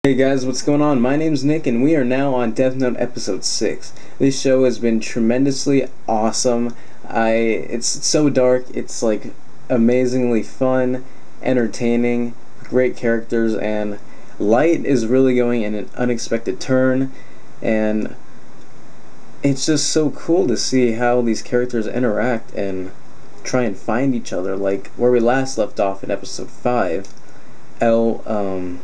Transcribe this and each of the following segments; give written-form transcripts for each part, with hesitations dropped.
Hey guys, what's going on? My name's Nick and we are now on Death Note episode 6. This show has been tremendously awesome. It's so dark, it's like amazingly fun, entertaining, great characters, and Light is really going in an unexpected turn, and it's just so cool to see how these characters interact and try and find each other. Like where we last left off in episode 5, L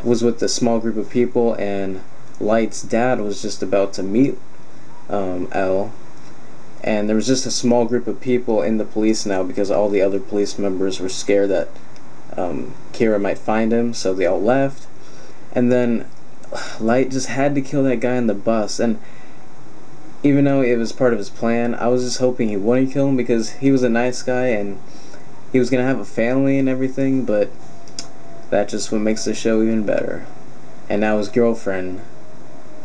was with a small group of people, and Light's dad was just about to meet L, and there was just a small group of people in the police now because all the other police members were scared that Kira might find him, so they all left. And then Light just had to kill that guy on the bus, and even though it was part of his plan, I was just hoping he wouldn't kill him because he was a nice guy and he was gonna have a family and everything, but that's just what makes the show even better. And now his girlfriend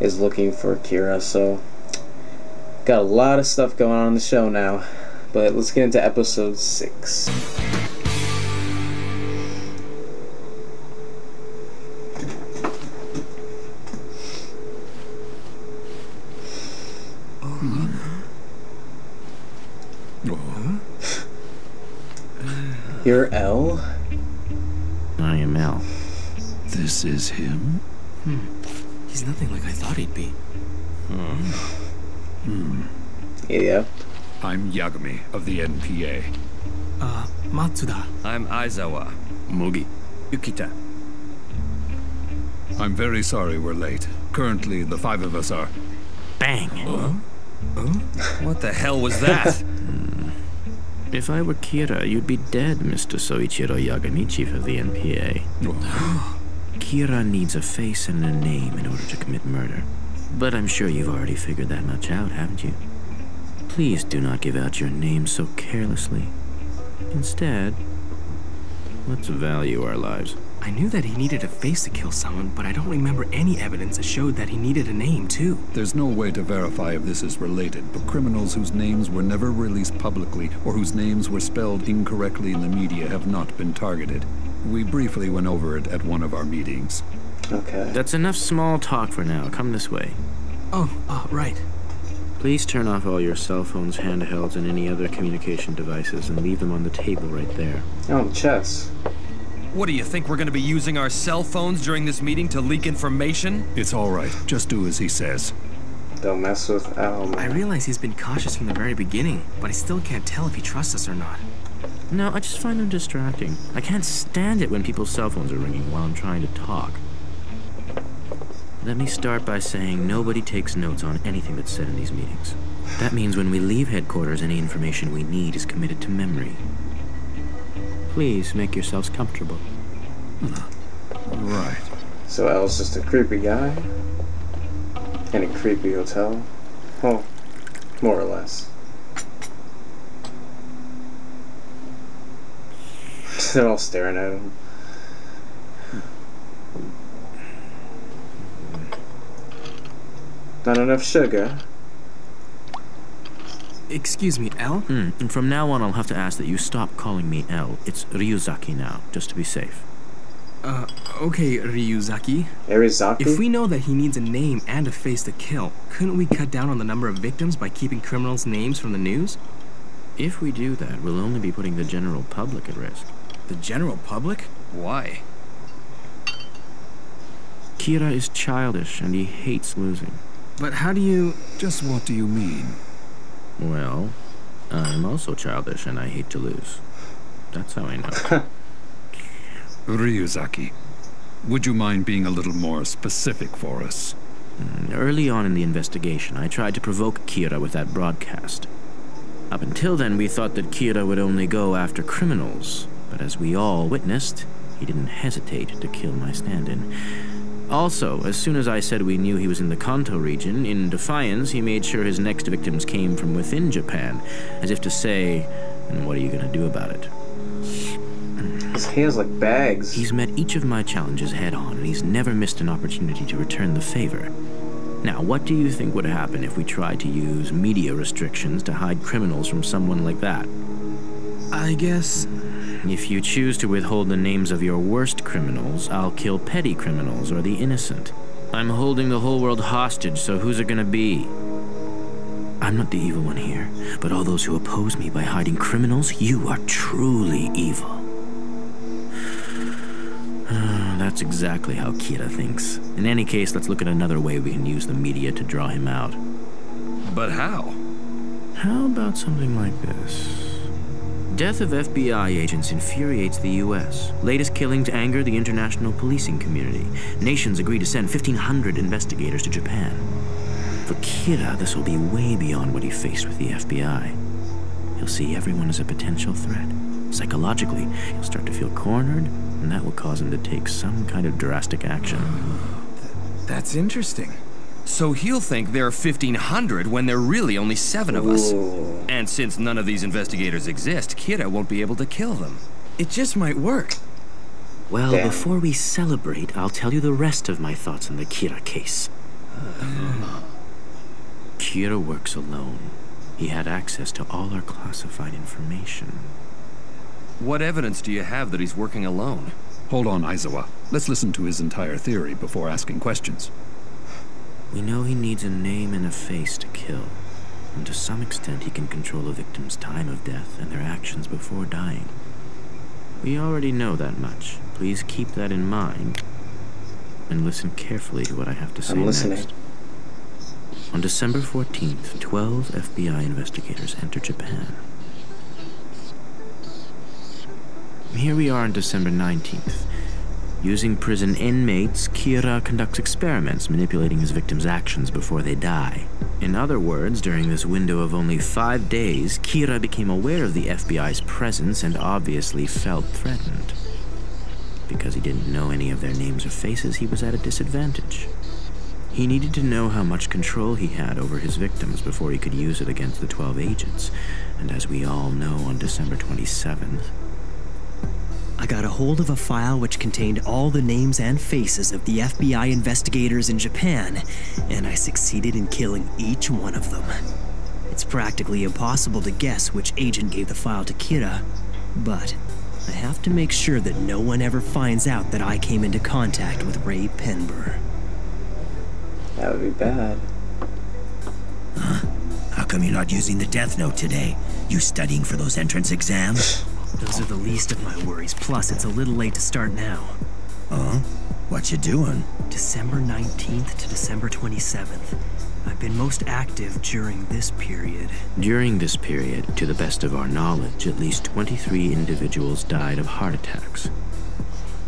is looking for Kira, so got a lot of stuff going on in the show now. But let's get into episode 6. You're L? I am L. This is him? He's nothing like I thought he'd be. Yeah. I'm Yagami of the NPA. Matsuda. I'm Aizawa. Mugi. Yukita. I'm very sorry we're late. Currently, the 5 of us are... Bang! What the hell was that? If I were Kira, you'd be dead, Mr. Soichiro Yagami, chief of the NPA. Kira needs a face and a name in order to commit murder. But I'm sure you've already figured that much out, haven't you? Please do not give out your name so carelessly. Instead, let's value our lives. I knew that he needed a face to kill someone, but I don't remember any evidence that showed that he needed a name, too. There's no way to verify if this is related, but criminals whose names were never released publicly or whose names were spelled incorrectly in the media have not been targeted. We briefly went over it at one of our meetings. Okay. That's enough small talk for now. Come this way. Oh, right. Please turn off all your cell phones, handhelds, and any other communication devices and leave them on the table right there. Oh, chess. What do you think, we're gonna be using our cell phones during this meeting to leak information? It's all right. Just do as he says. Don't mess with Al. I realize he's been cautious from the very beginning, but I still can't tell if he trusts us or not. No, I just find them distracting. I can't stand it when people's cell phones are ringing while I'm trying to talk. Let me start by saying nobody takes notes on anything that's said in these meetings. That means when we leave headquarters, any information we need is committed to memory. Please make yourselves comfortable. Right. So Al's just a creepy guy in a creepy hotel. Well, more or less. They're all staring at him. Not enough sugar. Excuse me, L? And from now on, I'll have to ask that you stop calling me L. It's Ryuzaki now, just to be safe. Okay, Ryuzaki. Arizaki? If we know that he needs a name and a face to kill, couldn't we cut down on the number of victims by keeping criminals' names from the news? If we do that, we'll only be putting the general public at risk. The general public? Why? Kira is childish, and he hates losing. But how do you... Just what do you mean? Well, I'm also childish, and I hate to lose. That's how I know. Ryuzaki, would you mind being a little more specific for us? Early on in the investigation, I tried to provoke Kira with that broadcast. Up until then, we thought that Kira would only go after criminals, but as we all witnessed, he didn't hesitate to kill my stand-in. Also, as soon as I said we knew he was in the Kanto region, in defiance, he made sure his next victims came from within Japan, as if to say, and what are you gonna do about it? His hands like bags. He's met each of my challenges head-on, and he's never missed an opportunity to return the favor. Now, what do you think would happen if we tried to use media restrictions to hide criminals from someone like that? I guess If you choose to withhold the names of your worst criminals, I'll kill petty criminals or the innocent. I'm holding the whole world hostage, so who's it gonna be? I'm not the evil one here, but all those who oppose me by hiding criminals, you are truly evil. That's exactly how Kira thinks. In any case, let's look at another way we can use the media to draw him out. But how? How about something like this? Death of FBI agents infuriates the U.S. Latest killings anger the international policing community. Nations agree to send 1,500 investigators to Japan. For Kira, this will be way beyond what he faced with the FBI. He'll see everyone as a potential threat. Psychologically, he'll start to feel cornered, and that will cause him to take some kind of drastic action. That's interesting. So he'll think there are 1,500 when there are really only 7 of us. Ooh. And since none of these investigators exist, Kira won't be able to kill them. It just might work. Well, Damn. before we celebrate, I'll tell you the rest of my thoughts on the Kira case. Kira works alone. He had access to all our classified information. What evidence do you have that he's working alone? Hold on, Aizawa. Let's listen to his entire theory before asking questions. We know he needs a name and a face to kill. And to some extent, he can control a victim's time of death and their actions before dying. We already know that much. Please keep that in mind. And listen carefully to what I have to say I'm listening. next. On December 14th, 12 FBI investigators enter Japan. Here we are on December 19th. Using prison inmates, Kira conducts experiments manipulating his victims' actions before they die. In other words, during this window of only 5 days, Kira became aware of the FBI's presence and obviously felt threatened. Because he didn't know any of their names or faces, he was at a disadvantage. He needed to know how much control he had over his victims before he could use it against the 12 agents. And as we all know, on December 27th, I got a hold of a file which contained all the names and faces of the FBI investigators in Japan, and I succeeded in killing each one of them. It's practically impossible to guess which agent gave the file to Kira, but I have to make sure that no one ever finds out that I came into contact with Ray Penber. That would be bad. How come you're not using the Death Note today? You studying for those entrance exams? Those are the least of my worries, plus it's a little late to start now. Huh? What you doing? December 19th to December 27th. I've been most active during this period. During this period, to the best of our knowledge, at least 23 individuals died of heart attacks.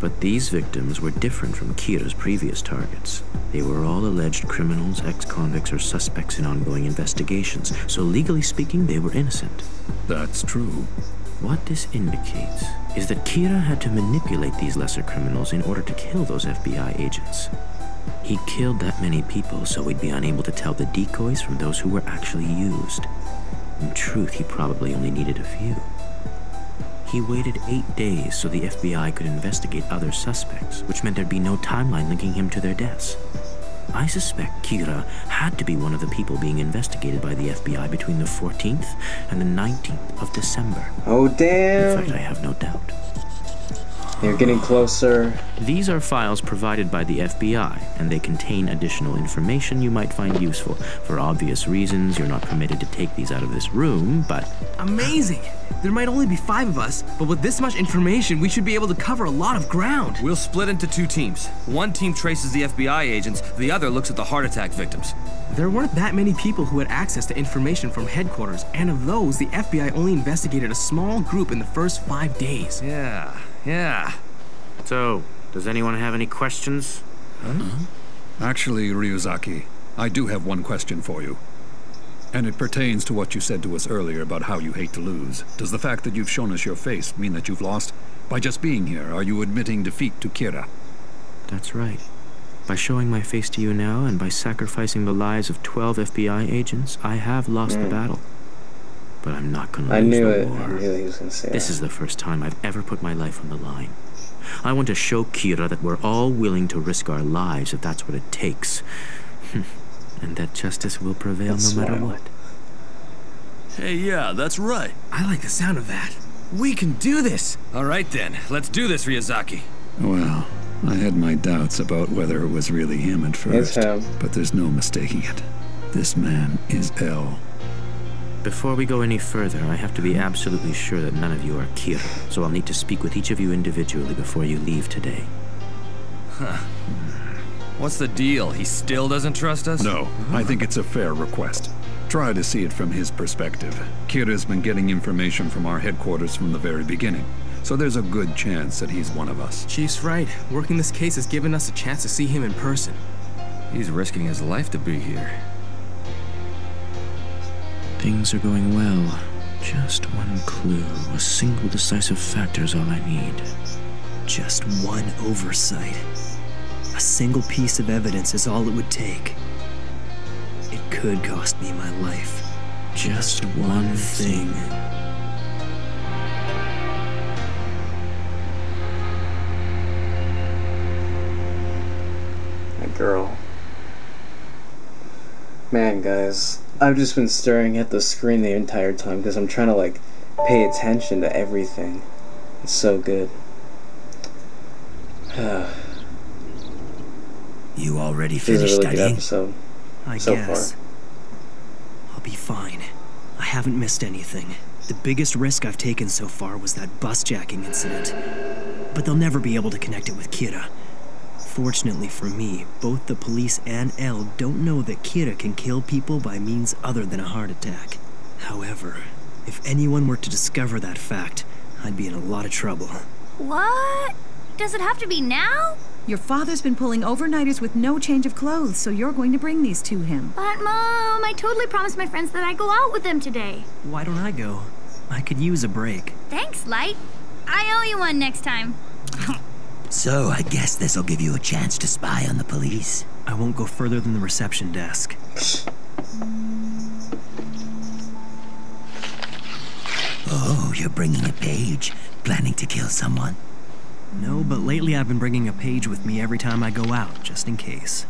But these victims were different from Kira's previous targets. They were all alleged criminals, ex-convicts, or suspects in ongoing investigations, so legally speaking, they were innocent. That's true. What this indicates is that Kira had to manipulate these lesser criminals in order to kill those FBI agents. He killed that many people so we'd be unable to tell the decoys from those who were actually used. In truth, he probably only needed a few. He waited 8 days so the FBI could investigate other suspects, which meant there'd be no timeline linking him to their deaths. I suspect Kira had to be one of the people being investigated by the FBI between the 14th and the 19th of December. Oh, In damn. fact, I have no doubt. You're getting closer. These are files provided by the FBI, and they contain additional information you might find useful. For obvious reasons, you're not permitted to take these out of this room, but Amazing! There might only be 5 of us, but with this much information, we should be able to cover a lot of ground. We'll split into 2 teams. One team traces the FBI agents, the other looks at the heart attack victims. There weren't that many people who had access to information from headquarters, and of those, the FBI only investigated a small group in the first 5 days. Yeah. So, does anyone have any questions? Actually, Ryuzaki, I do have one question for you. And it pertains to what you said to us earlier about how you hate to lose. Does the fact that you've shown us your face mean that you've lost? By just being here, are you admitting defeat to Kira? That's right. By showing my face to you now, and by sacrificing the lives of 12 FBI agents, I have lost the battle. But I'm not gonna I lose knew the it. war. I knew he was gonna say This that. is the first time I've ever put my life on the line. I want to show Kira that we're all willing to risk our lives if that's what it takes. And that justice will prevail That's no matter wild. what. Hey, yeah, that's right. I like the sound of that. We can do this! Alright then, let's do this, Ryazaki. Well, I had my doubts about whether it was really him at first, It's him. but there's no mistaking it. This man is L. Before we go any further, I have to be absolutely sure that none of you are Kira, so I'll need to speak with each of you individually before you leave today. What's the deal? He still doesn't trust us? No, I think it's a fair request. Try to see it from his perspective. Kira's been getting information from our headquarters from the very beginning, so there's a good chance that he's one of us. Chief's right. Working this case has given us a chance to see him in person. He's risking his life to be here. Things are going well. Just one clue, a single decisive factor is all I need. Just one oversight. A single piece of evidence is all it would take. It could cost me my life. Just one thing. A girl. Man, guys, I've just been staring at the screen the entire time because I'm trying to, like, pay attention to everything. It's so good. You already This is finished a really good studying? episode. I So guess. I'll be fine. I haven't missed anything. The biggest risk I've taken so far was that bus-jacking incident. But they'll never be able to connect it with Kira. Fortunately for me, both the police and Elle don't know that Kira can kill people by means other than a heart attack. However, if anyone were to discover that fact, I'd be in a lot of trouble. What? Does it have to be now? Your father's been pulling overnighters with no change of clothes, so you're going to bring these to him. But Mom, I totally promised my friends that I'd go out with them today. Why don't I go? I could use a break. Thanks, Light. I owe you one next time. So I guess this'll give you a chance to spy on the police. I won't go further than the reception desk. Oh, you're bringing a page. Planning to kill someone? No, but lately I've been bringing a page with me every time I go out, just in case.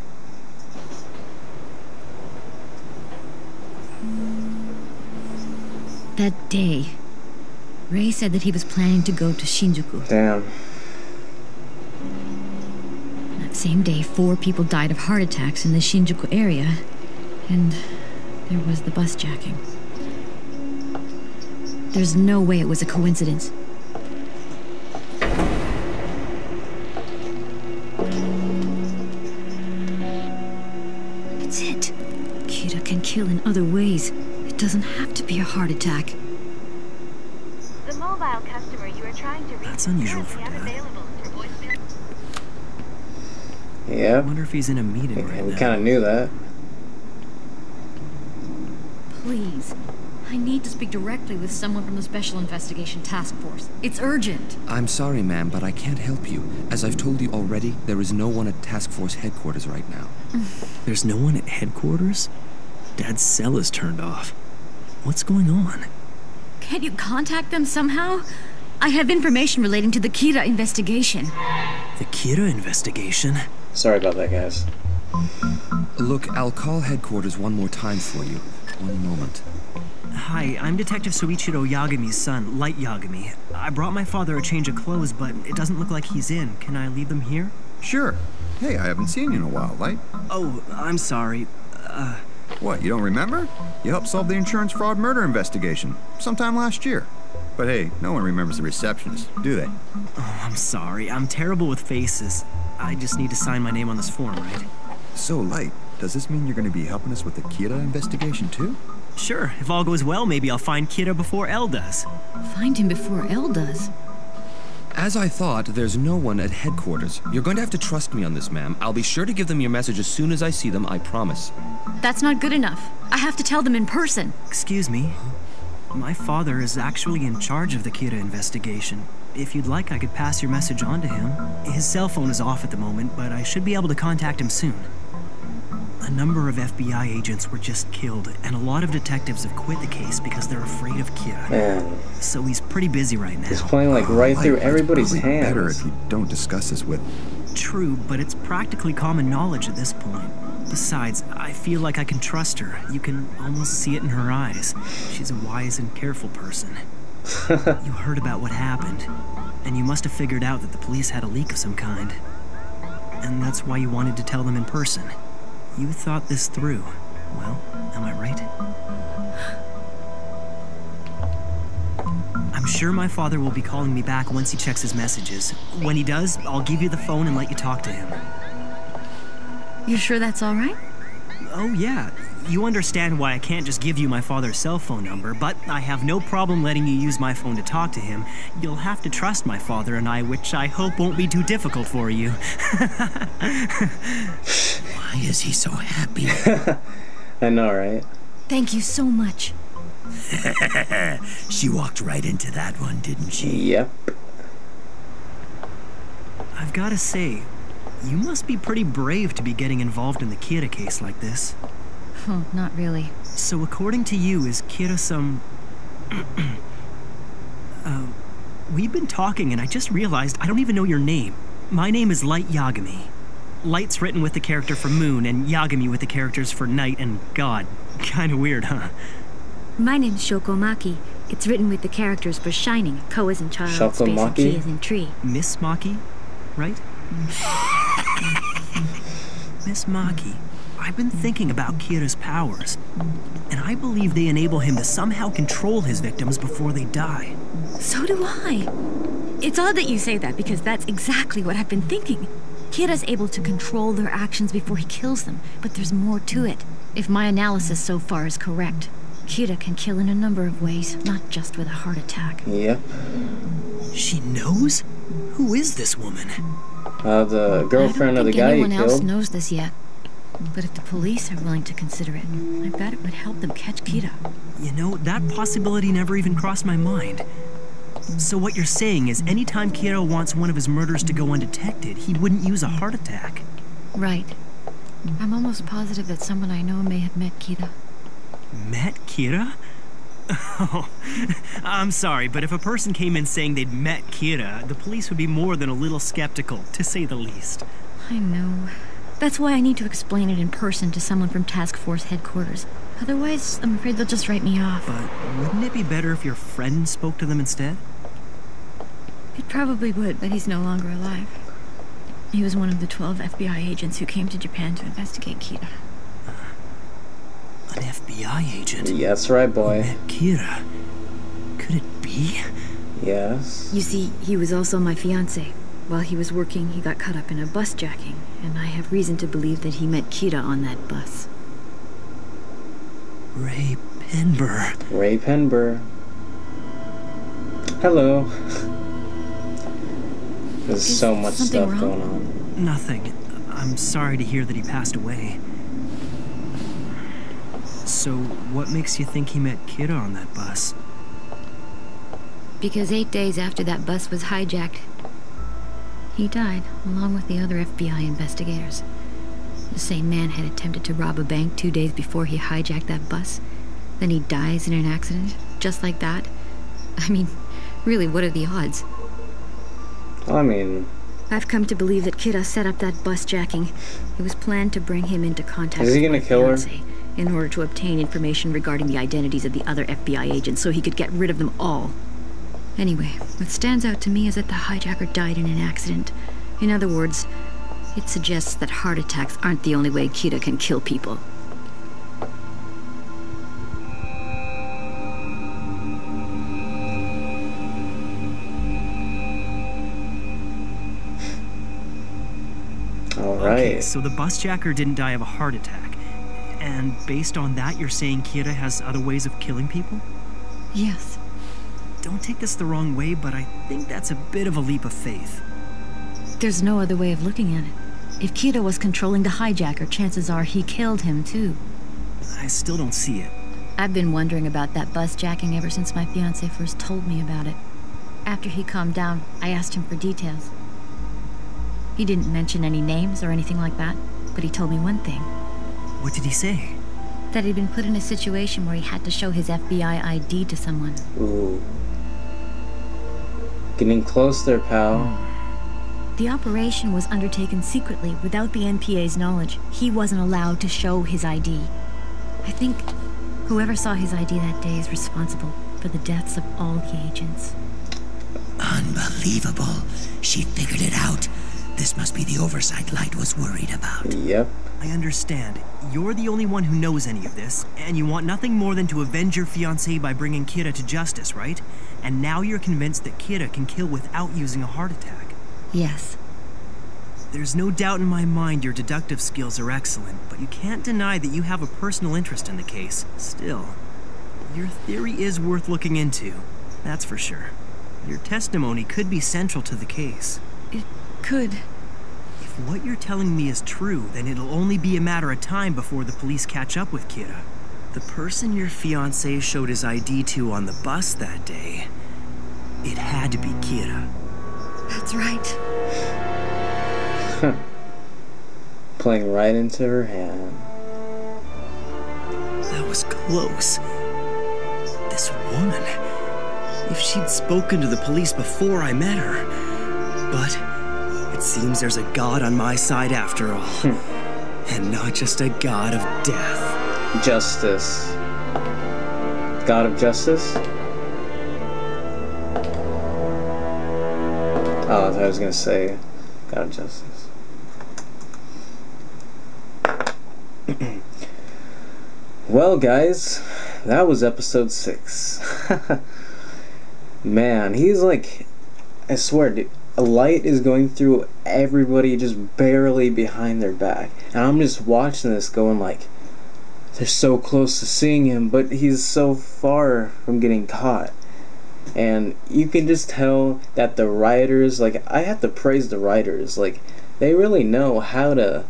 That day, Ray said that he was planning to go to Shinjuku. Damn. That same day, 4 people died of heart attacks in the Shinjuku area, and there was the bus jacking. There's no way it was a coincidence. It's it. Kira can kill in other ways. It doesn't have to be a heart attack. The mobile customer you are trying to reach That's is unusual for currently Dad. unavailable for voicemail. I Yep. wonder if he's in a meeting right We now. kind of knew that. Please. I need to speak directly with someone from the Special Investigation Task Force. It's urgent. I'm sorry, ma'am, but I can't help you. As I've told you already, there is no one at Task Force headquarters right now. There's no one at headquarters? Dad's cell is turned off. What's going on? Can't you contact them somehow? I have information relating to the Kira investigation. The Kira investigation? Sorry about that, guys. Look, I'll call headquarters one more time for you. One moment. Hi, I'm Detective Soichiro Yagami's son, Light Yagami. I brought my father a change of clothes, but it doesn't look like he's in. Can I leave them here? Sure. Hey, I haven't seen you in a while, Light. Oh, I'm sorry. What, you don't remember? You helped solve the insurance fraud murder investigation sometime last year. But hey, no one remembers the receptionist, do they? Oh, I'm sorry. I'm terrible with faces. I just need to sign my name on this form, right? So, Light, does this mean you're going to be helping us with the Kira investigation, too? Sure. If all goes well, maybe I'll find Kira before Elle does. Find him before Elle does. As I thought, there's no one at headquarters. You're going to have to trust me on this, ma'am. I'll be sure to give them your message as soon as I see them, I promise. That's not good enough. I have to tell them in person. Excuse me. My father is actually in charge of the Kira investigation. If you'd like, I could pass your message on to him. His cell phone is off at the moment, but I should be able to contact him soon. A number of FBI agents were just killed, and a lot of detectives have quit the case because they're afraid of Kira. Man, So he's pretty busy right now. he's playing like right through Light, everybody's it's probably better hands. if you don't discuss this with... True, but it's practically common knowledge at this point. Besides, I feel like I can trust her. You can almost see it in her eyes. She's a wise and careful person. You heard about what happened, and you must have figured out that the police had a leak of some kind. And that's why you wanted to tell them in person. You thought this through. Well, am I right? I'm sure my father will be calling me back once he checks his messages. When he does, I'll give you the phone and let you talk to him. You sure that's all right? Oh, yeah. You understand why I can't just give you my father's cell phone number, but I have no problem letting you use my phone to talk to him. You'll have to trust my father and I, which I hope won't be too difficult for you. Why is he so happy? I know, right? Thank you so much. She walked right into that one, didn't she? Yep. I've got to say, you must be pretty brave to be getting involved in the Kira case like this. Oh, not really. So according to you, is Kira some... we've been talking and I just realized I don't even know your name. My name is Light Yagami. Light's written with the character for moon and Yagami with the characters for night and god. Kinda weird, huh? My name's Shokomaki. It's written with the characters for shining, Ko as in child, space and Ki as in tree. Miss Maki, right? Miss Maki, I've been thinking about Kira's powers, and I believe they enable him to somehow control his victims before they die. So do I. It's odd that you say that, because that's exactly what I've been thinking. Kira's able to control their actions before he kills them, but there's more to it. If my analysis so far is correct, Kira can kill in a number of ways, not just with a heart attack. Yep. She knows? Who is this woman? The girlfriend of the guy you killed. I don't think anyone else knows this yet. But if the police are willing to consider it, I bet it would help them catch Kira. You know, that possibility never even crossed my mind. So what you're saying is anytime Kira wants one of his murders to go undetected, he wouldn't use a heart attack. Right. I'm almost positive that someone I know may have met Kira. Met Kira? Oh, I'm sorry, but if a person came in saying they'd met Kira, the police would be more than a little skeptical, to say the least. I know. That's why I need to explain it in person to someone from Task Force headquarters. Otherwise, I'm afraid they'll just write me off. But wouldn't it be better if your friend spoke to them instead? It probably would, but he's no longer alive. He was one of the 12 FBI agents who came to Japan to investigate Kira. An FBI agent? Yeah, that's right, boy. Met Kira? Could it be? Yes. You see, he was also my fiancé. While he was working, he got caught up in a bus jacking, and I have reason to believe that he met Kira on that bus. Ray Penber. Ray Penber. Hello. There's so much stuff going on. Nothing. I'm sorry to hear that he passed away. So, what makes you think he met Kira on that bus? Because 8 days after that bus was hijacked, he died, along with the other FBI investigators. The same man had attempted to rob a bank 2 days before he hijacked that bus. Then he dies in an accident, just like that. I mean, really, what are the odds? I mean... I've come to believe that Kira set up that bus jacking. It was planned to bring him into contact with my fiancé in order to obtain information regarding the identities of the other FBI agents so he could get rid of them all. Anyway, what stands out to me is that the hijacker died in an accident. In other words, it suggests that heart attacks aren't the only way Kira can kill people. Okay, so the busjacker didn't die of a heart attack. And based on that, you're saying Kira has other ways of killing people? Yes. Don't take this the wrong way, but I think that's a bit of a leap of faith. There's no other way of looking at it. If Kira was controlling the hijacker, chances are he killed him, too. I still don't see it. I've been wondering about that bus jacking ever since my fiancé first told me about it. After he calmed down, I asked him for details. He didn't mention any names or anything like that, but he told me one thing. What did he say? That he'd been put in a situation where he had to show his FBI ID to someone. Ooh. Getting close there, pal. The operation was undertaken secretly without the NPA's knowledge. He wasn't allowed to show his ID. I think whoever saw his ID that day is responsible, for the deaths of all the agents. Unbelievable. She figured it out. This must be the oversight Light was worried about. Yep. I understand. You're the only one who knows any of this, and you want nothing more than to avenge your fiancée by bringing Kira to justice, right? And now you're convinced that Kira can kill without using a heart attack. Yes. There's no doubt in my mind your deductive skills are excellent, but you can't deny that you have a personal interest in the case. Still, your theory is worth looking into. That's for sure. Your testimony could be central to the case. It could. If what you're telling me is true, then it'll only be a matter of time before the police catch up with Kira. The person your fiancé showed his ID to on the bus that day, it had to be Kira. That's right. Playing right into her hand. That was close. This woman, if she'd spoken to the police before I met her. But it seems there's a god on my side after all. And not just a god of death. Justice. God of justice? Oh, I thought I was gonna say God of justice. Well, guys, that was episode 6. Man, he's like, I swear, dude, a light is going through everybody just barely behind their back. And I'm just watching this going like, they're so close to seeing him, but he's so far from getting caught. And you can just tell that the writers, like, I have to praise the writers, like, they really know how to,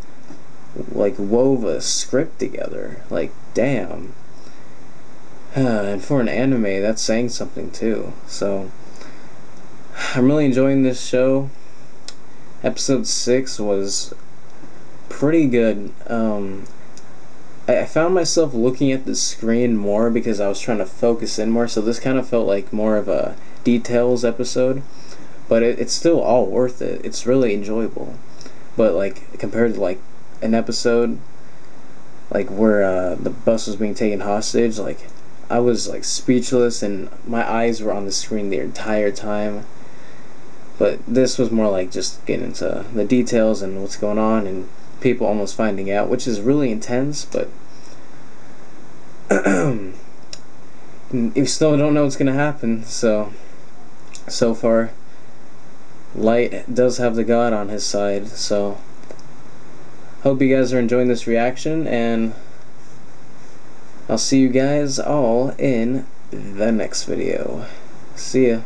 like, wove a script together. Like, damn. And for an anime, that's saying something too. So I'm really enjoying this show. Episode 6 was pretty good. I found myself looking at the screen more because I was trying to focus in more, so this kind of felt like more of a details episode, but it's still all worth it. It's really enjoyable. But like compared to like an episode like where the bus was being taken hostage, like I was like speechless and my eyes were on the screen the entire time. But this was more like just getting into the details and what's going on and people almost finding out, which is really intense, but you still don't know what's gonna happen. So far Light does have the god on his side. So hope you guys are enjoying this reaction, and I'll see you guys all in the next video. See ya.